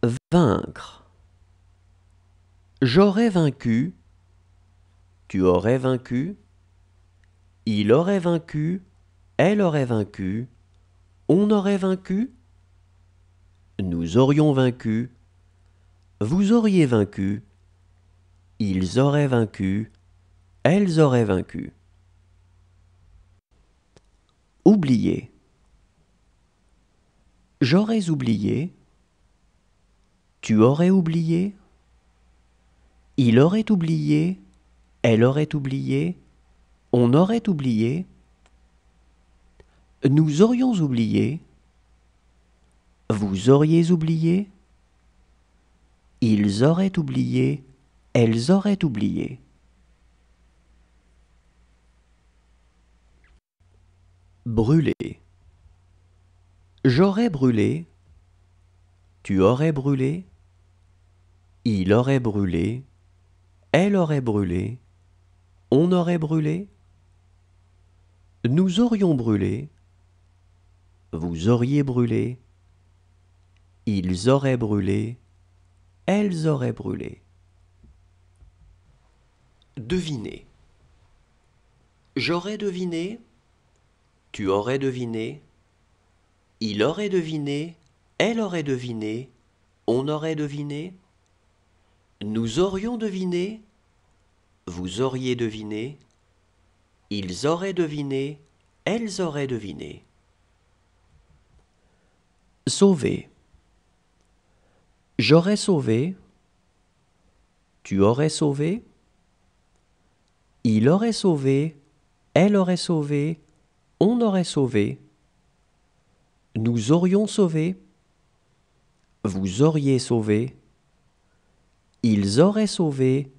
Vaincre. J'aurais vaincu, tu aurais vaincu, il aurait vaincu, elle aurait vaincu, on aurait vaincu, nous aurions vaincu, vous auriez vaincu, ils auraient vaincu, elles auraient vaincu. Oublier. J'aurais oublié, tu aurais oublié, il aurait oublié, elle aurait oublié, on aurait oublié, nous aurions oublié, vous auriez oublié, ils auraient oublié, elles auraient oublié. Brûler. J'aurais brûlé, tu aurais brûlé, il aurait brûlé, elle aurait brûlé, on aurait brûlé, nous aurions brûlé, vous auriez brûlé, ils auraient brûlé, elles auraient brûlé. Deviner. J'aurais deviné, tu aurais deviné, il aurait deviné, elle aurait deviné, on aurait deviné, nous aurions deviné, vous auriez deviné, ils auraient deviné, elles auraient deviné. Sauver. J'aurais sauvé, tu aurais sauvé, il aurait sauvé, elle aurait sauvé, on aurait sauvé, nous aurions sauvé, vous auriez sauvé, ils auraient sauvé,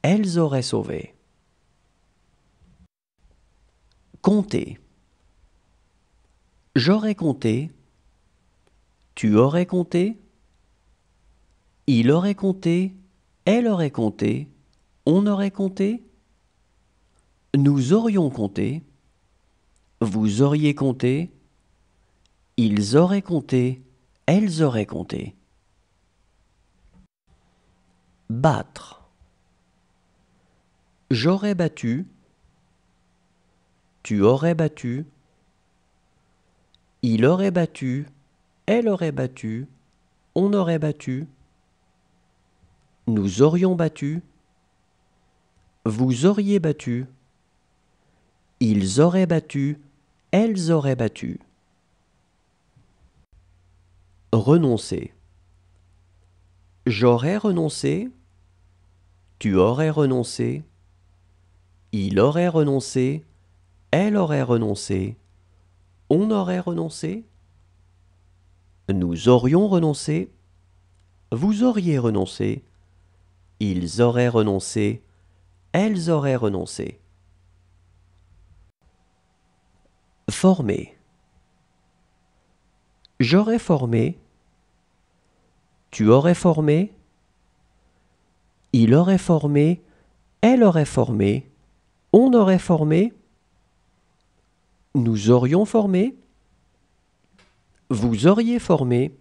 elles auraient sauvé. Compter. J'aurais compté, tu aurais compté, il aurait compté, elle aurait compté, on aurait compté, nous aurions compté, vous auriez compté, ils auraient compté, elles auraient compté. Battre. J'aurais battu, tu aurais battu, il aurait battu, elle aurait battu, on aurait battu, nous aurions battu, vous auriez battu, ils auraient battu, elles auraient battu. Renoncer. J'aurais renoncé, tu aurais renoncé, il aurait renoncé, elle aurait renoncé, on aurait renoncé, nous aurions renoncé, vous auriez renoncé, ils auraient renoncé, elles auraient renoncé. Former. J'aurais formé, tu aurais formé, il aurait formé, elle aurait formé, on aurait formé, nous aurions formé, vous auriez formé,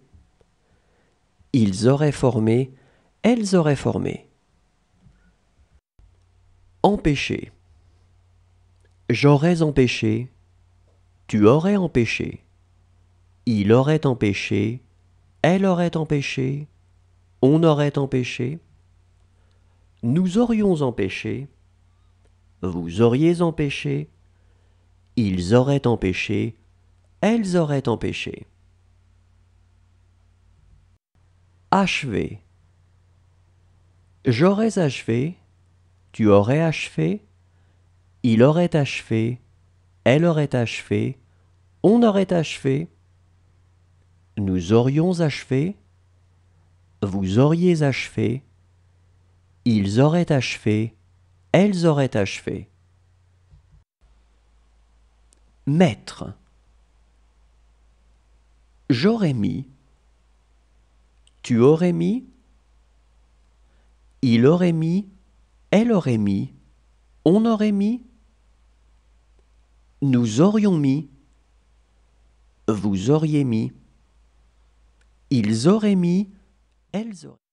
ils auraient formé, elles auraient formé. Empêcher. J'aurais empêché, tu aurais empêché, il aurait empêché, elle aurait empêché, on aurait empêché, nous aurions empêché, vous auriez empêché, ils auraient empêché, elles auraient empêché. Achever. J'aurais achevé, tu aurais achevé, il aurait achevé, elle aurait achevé, on aurait achevé, nous aurions achevé, vous auriez achevé, ils auraient achevé, elles auraient achevé. Mettre. J'aurais mis, tu aurais mis, il aurait mis, elle aurait mis, on aurait mis, nous aurions mis, vous auriez mis, ils auraient mis, elles auraient.